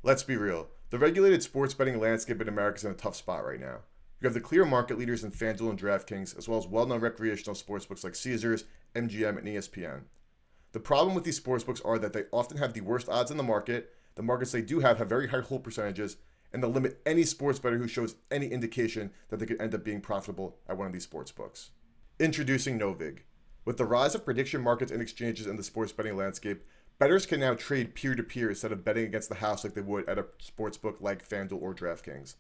Let's be real. The regulated sports betting landscape in America is in a tough spot right now. You have the clear market leaders in FanDuel and DraftKings, as well as well-known recreational sportsbooks like Caesars, MGM, and ESPN. The problem with these sportsbooks are that they often have the worst odds in the market, the markets they do have very high hold percentages, and they'll limit any sports bettor who shows any indication that they could end up being profitable at one of these sportsbooks. Introducing Novig. With the rise of prediction markets and exchanges in the sports betting landscape, bettors can now trade peer-to-peer instead of betting against the house like they would at a sportsbook like FanDuel or DraftKings.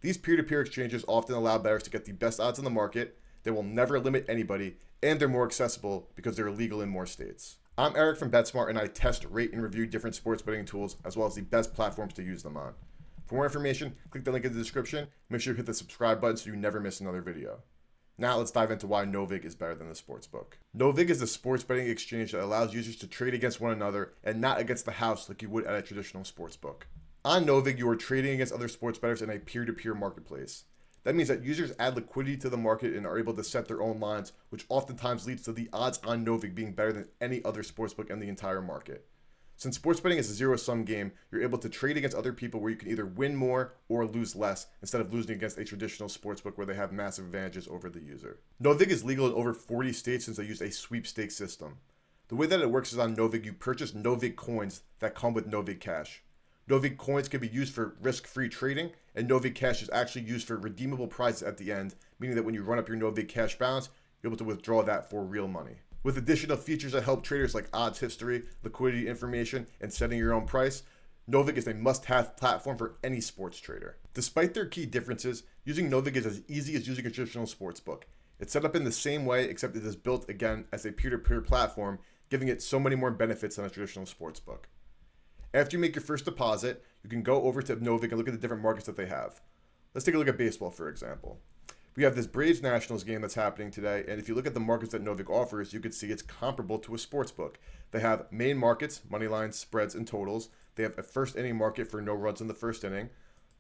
These peer-to-peer exchanges often allow bettors to get the best odds in the market, they will never limit anybody, and they're more accessible because they're legal in more states. I'm Eric from BetSmart, and I test, rate, and review different sports betting tools as well as the best platforms to use them on. For more information, click the link in the description. Make sure you hit the subscribe button so you never miss another video. Now let's dive into why Novig is better than the sportsbook. Novig is a sports betting exchange that allows users to trade against one another and not against the house like you would at a traditional sportsbook. On Novig, you are trading against other sports bettors in a peer-to-peer marketplace. That means that users add liquidity to the market and are able to set their own lines, which oftentimes leads to the odds on Novig being better than any other sportsbook in the entire market. Since sports betting is a zero-sum game, you're able to trade against other people where you can either win more or lose less instead of losing against a traditional sportsbook where they have massive advantages over the user. Novig is legal in over 40 states since they use a sweepstakes system. The way that it works is on Novig, you purchase Novig coins that come with Novig cash. Novig coins can be used for risk-free trading, and Novig cash is actually used for redeemable prizes at the end, meaning that when you run up your Novig cash balance, you're able to withdraw that for real money. With additional features that help traders like odds history, liquidity information, and setting your own price, Novig is a must-have platform for any sports trader. Despite their key differences, using Novig is as easy as using a traditional sportsbook. It's set up in the same way, except it is built again as a peer-to-peer platform, giving it so many more benefits than a traditional sportsbook. After you make your first deposit, you can go over to Novig and look at the different markets that they have. Let's take a look at baseball, for example. We have this Braves-Nationals game that's happening today, and if you look at the markets that Novig offers, you can see it's comparable to a sportsbook. They have main markets, money lines, spreads, and totals. They have a first inning market for no runs in the first inning.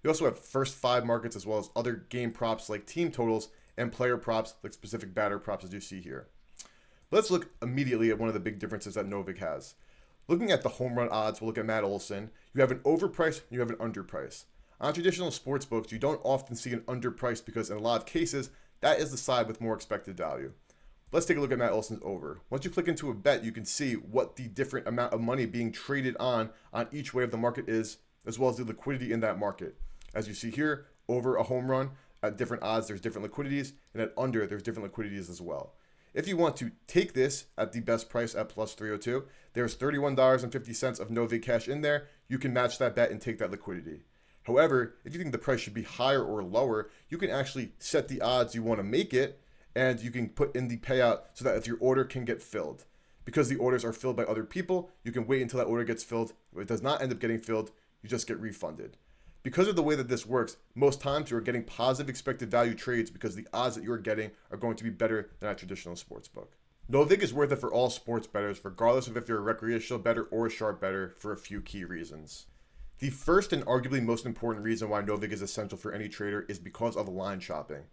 They also have first five markets as well as other game props like team totals and player props like specific batter props as you see here. But let's look immediately at one of the big differences that Novig has. Looking at the home run odds, we'll look at Matt Olson. You have an overprice and you have an underprice. On traditional sportsbooks, you don't often see an underprice because in a lot of cases, that is the side with more expected value. Let's take a look at Matt Olson's over. Once you click into a bet, you can see what the different amount of money being traded on each way of the market is, as well as the liquidity in that market. As you see here, over a home run, at different odds, there's different liquidities, and at under, there's different liquidities as well. If you want to take this at the best price at plus 302, there's $31.50 of Novig cash in there. You can match that bet and take that liquidity. However, if you think the price should be higher or lower, you can actually set the odds you want to make it, and you can put in the payout so that if your order can get filled. Because the orders are filled by other people, you can wait until that order gets filled. If it does not end up getting filled, you just get refunded. Because of the way that this works, most times you are getting positive expected value trades because the odds that you're getting are going to be better than a traditional sportsbook. Novig is worth it for all sports bettors, regardless of if you're a recreational bettor or a sharp bettor, for a few key reasons. The first and arguably most important reason why Novig is essential for any trader is because of line shopping.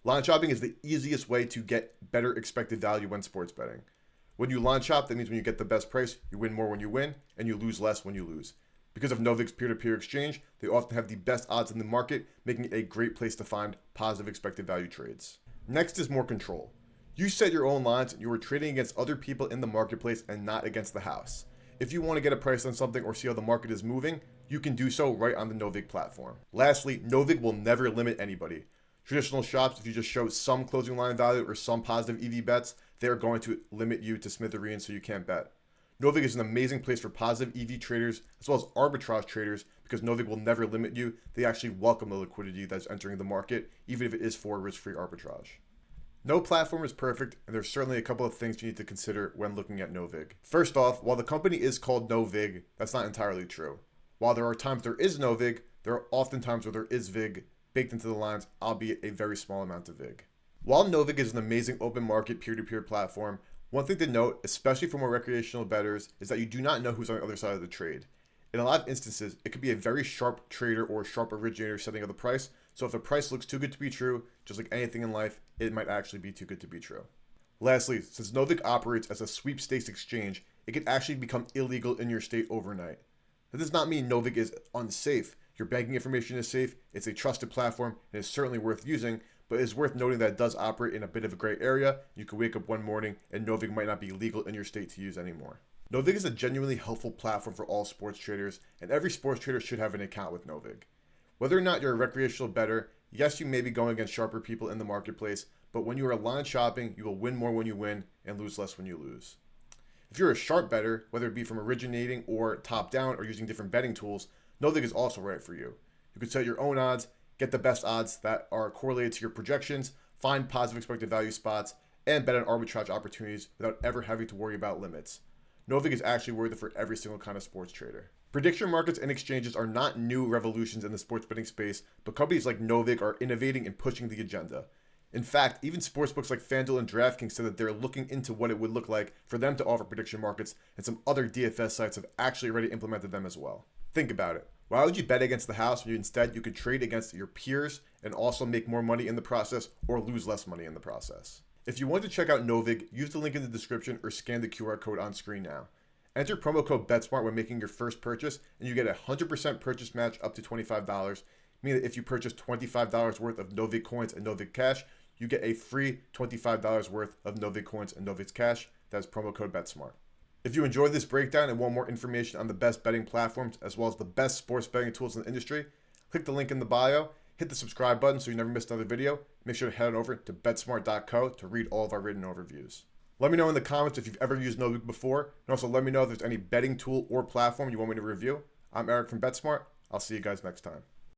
Line shopping is the easiest way to get better expected value when sports betting. When you line shop, that means when you get the best price, you win more when you win, and you lose less when you lose. Because of Novig's peer-to-peer exchange, they often have the best odds in the market, making it a great place to find positive expected value trades. Next is more control. You set your own lines and you are trading against other people in the marketplace and not against the house. If you want to get a price on something or see how the market is moving, you can do so right on the Novig platform. Lastly, Novig will never limit anybody. Traditional shops, if you just show some closing line value or some positive EV bets, they're going to limit you to smithereens so you can't bet. Novig is an amazing place for positive EV traders as well as arbitrage traders because Novig will never limit you. They actually welcome the liquidity that's entering the market, even if it is for risk-free arbitrage. No platform is perfect, and there's certainly a couple of things you need to consider when looking at Novig. First off, while the company is called Novig, that's not entirely true. While there are times there is Novig, there are often times where there is VIG baked into the lines, albeit a very small amount of VIG. While Novig is an amazing open market peer-to-peer platform, one thing to note, especially for more recreational bettors, is that you do not know who's on the other side of the trade. In a lot of instances, it could be a very sharp trader or a sharp originator setting up the price, so if the price looks too good to be true, just like anything in life, it might actually be too good to be true. Lastly, since Novig operates as a sweepstakes exchange, it could actually become illegal in your state overnight. That does not mean Novig is unsafe. Your banking information is safe, it's a trusted platform, and is certainly worth using, but it is worth noting that it does operate in a bit of a gray area. You could wake up one morning and Novig might not be legal in your state to use anymore. Novig is a genuinely helpful platform for all sports traders, and every sports trader should have an account with Novig. Whether or not you're a recreational bettor, yes, you may be going against sharper people in the marketplace, but when you are line shopping, you will win more when you win and lose less when you lose. If you're a sharp bettor, whether it be from originating or top down or using different betting tools, Novig is also right for you. You can set your own odds, get the best odds that are correlated to your projections, find positive expected value spots, and bet on arbitrage opportunities without ever having to worry about limits. Novig is actually worth it for every single kind of sports trader. Prediction markets and exchanges are not new revolutions in the sports betting space, but companies like Novig are innovating and pushing the agenda. In fact, even sportsbooks like FanDuel and DraftKings said that they're looking into what it would look like for them to offer prediction markets, and some other DFS sites have actually already implemented them as well. Think about it. Why would you bet against the house when instead you could trade against your peers and also make more money in the process or lose less money in the process? If you want to check out Novig, use the link in the description or scan the QR code on screen now. Enter promo code BetSmart when making your first purchase, and you get a 100% purchase match up to $25, meaning that if you purchase $25 worth of Novig coins and Novig cash, you get a free $25 worth of Novig coins and Novig cash. That's promo code BetSmart. If you enjoyed this breakdown and want more information on the best betting platforms as well as the best sports betting tools in the industry, click the link in the bio, hit the subscribe button so you never miss another video. Make sure to head on over to betsmart.co to read all of our written overviews. Let me know in the comments if you've ever used Novig before, and also let me know if there's any betting tool or platform you want me to review. I'm Eric from BetSmart. I'll see you guys next time.